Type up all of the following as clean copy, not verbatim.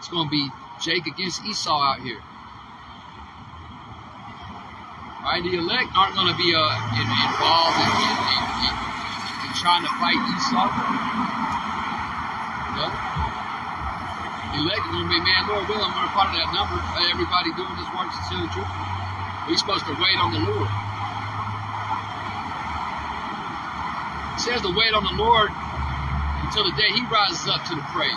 It's going to be Jacob against Esau out here. All right, the elect aren't going to be involved in trying to fight Esau. No. The elect are going to be, man, Lord willing, we're a part of that number. Everybody doing this work to tell the truth. We're supposed to wait on the Lord. It says to wait on the Lord until the day He rises up to the praise.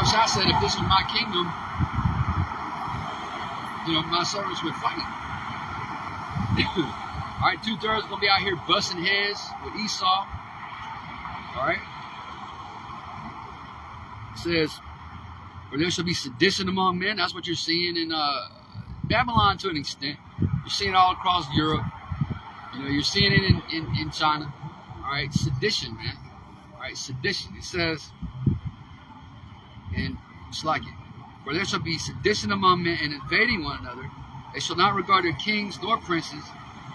I said, if this was my kingdom, my servants would fight. All right, 2/3 are going to be out here busting heads with Esau. All right. It says, for there shall be sedition among men. That's what you're seeing in Babylon to an extent. You're seeing it all across Europe. You're seeing it in China. All right, sedition, man. All right, sedition. It says, and it's like it. For there shall be sedition among men and invading one another. They shall not regard their kings nor princes.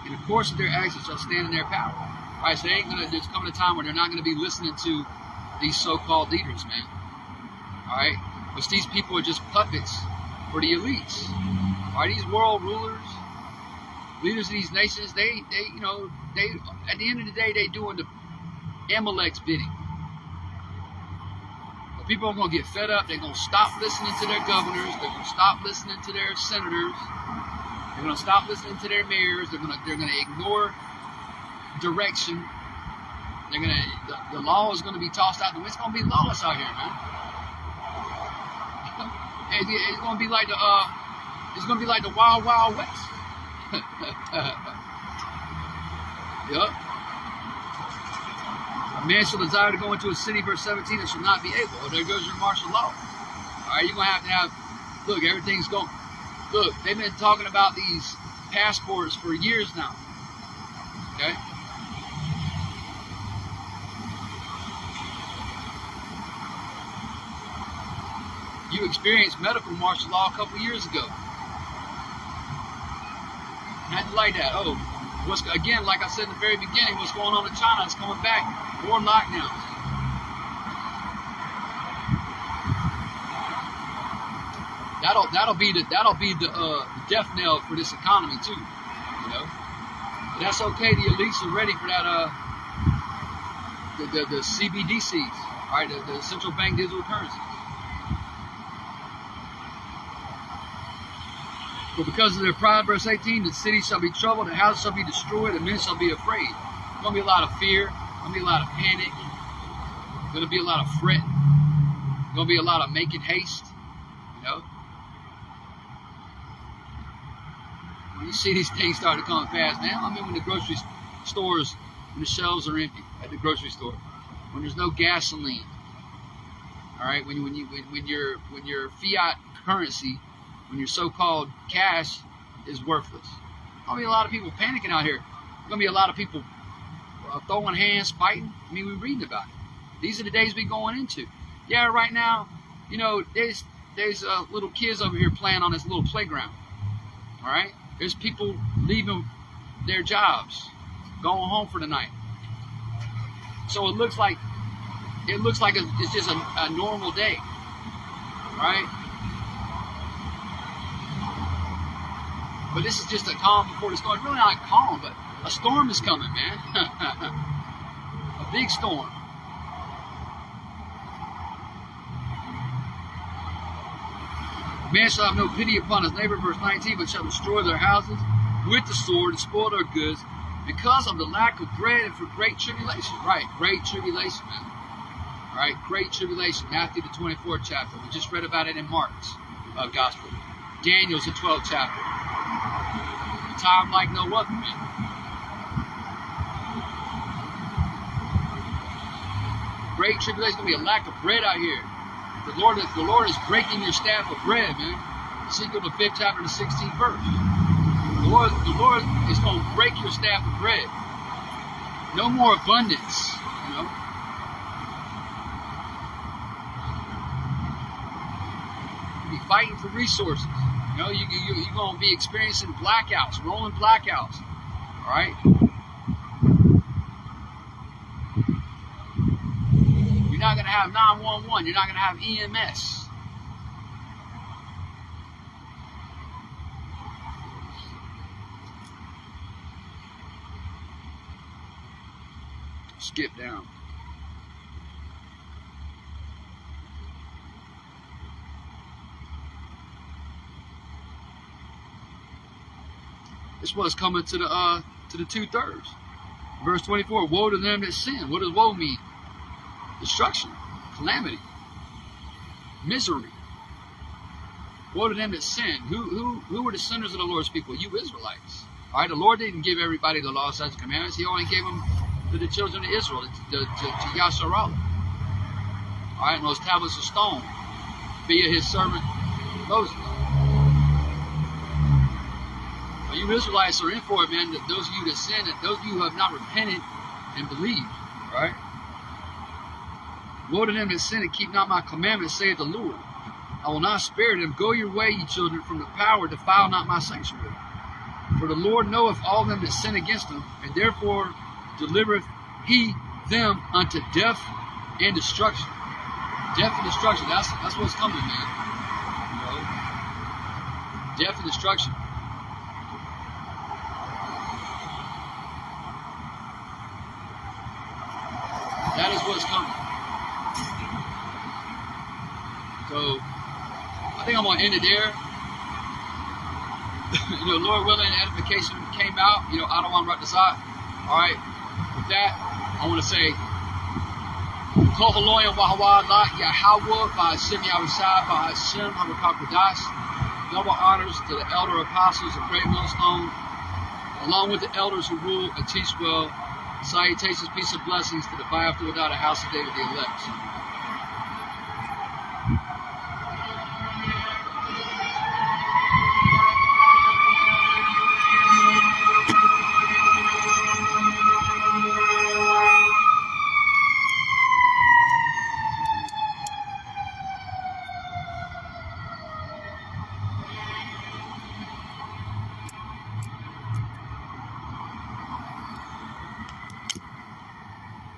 In the course of their actions shall stand in their power. All right, so there's coming a time where they're not going to be listening to these so-called leaders, man. All right, because these people are just puppets for the elites. All right, these world rulers, leaders of these nations, they at the end of the day, they doing the Amalek's bidding. People are going to get fed up. They're going to stop listening to their governors. They're going to stop listening to their senators. They're going to stop listening to their mayors. They're going to ignore direction. The law is going to be tossed out. It's going to be lawless out here, man. It's going to be like the Wild Wild West. Yup. A man shall desire to go into a city, verse 17, and shall not be able. Well, there goes your martial law. All right, you're going to have, look, everything's going. Look, they've been talking about these passports for years now. Okay? You experienced medical martial law a couple years ago. How'd you like that? Oh, again, like I said in the very beginning, what's going on in China is coming back. More lockdowns. That'll be the death knell for this economy too. But that's okay. The elites are ready for that. The CBDCs, all right, the central bank digital currencies. But because of their pride, verse 18, the city shall be troubled, the house shall be destroyed, and men shall be afraid. There's going to be a lot of fear. There's going to be a lot of panic. There's going to be a lot of fret. There's going to be a lot of making haste. When you see these things start to come fast, man. I mean, when the grocery stores, when the shelves are empty at the grocery store, when there's no gasoline. All right, when your fiat currency, when your so-called cash is worthless. There's going to be a lot of people panicking out here. There's going to be a lot of people throwing hands, fighting. I mean, we're reading about it. These are the days we're going into. Yeah, right now, there's little kids over here playing on this little playground. All right? There's people leaving their jobs, going home for the night. So it looks like it's just a normal day. Right? But this is just a calm before the storm. It's really not calm, but a storm is coming, man. A big storm. Man shall have no pity upon his neighbor, verse 19, but shall destroy their houses with the sword and spoil their goods because of the lack of bread and for great tribulation. Right, great tribulation, man. All right, great tribulation. Matthew the 24th chapter. We just read about it in Mark's gospel. Daniel's the 12th chapter. A time like no other, man. Great tribulation. Going to be a lack of bread out here. The Lord is breaking your staff of bread, man. Ezekiel the 5th chapter, the 16th verse. The Lord is going to break your staff of bread. No more abundance, You'll be fighting for resources. You're going to be experiencing blackouts, rolling blackouts. All right? to have 911. You're not going to have EMS. Skip down. This was coming to the 2/3. Verse 24. Woe to them that sin. What does woe mean? Destruction, calamity, misery. Woe to them that sin. Who were the sinners of the Lord's people? You Israelites. All right. The Lord didn't give everybody the law, statutes, and commandments. He only gave them to the children of Israel, to Yasharallah. All right. And those tablets of stone via his servant Moses. You Israelites are in for it, man. Those of you that sin, those of you who have not repented and believed, right? Woe to them that sin and keep not my commandments, saith the Lord. I will not spare them. Go your way, ye children, from the power, defile not my sanctuary. For the Lord knoweth all them that sin against him, and therefore delivereth he them unto death and destruction. Death and destruction. That's what's coming, man. You know? Death and destruction. That is what's coming. So, I think I'm going to end it there. Lord willing, edification came out. I don't want to write this out. All right. With that, I want to say, Kol Haloyim Wahawa La Yahawah Ba'Hashem Yahushua Ba'Hashem Hamakakodash. Double honors to the elder apostles of Great Millstone, along with the elders who rule and teach well. Salutations, peace, and blessings to the 5 without a house of David the elect.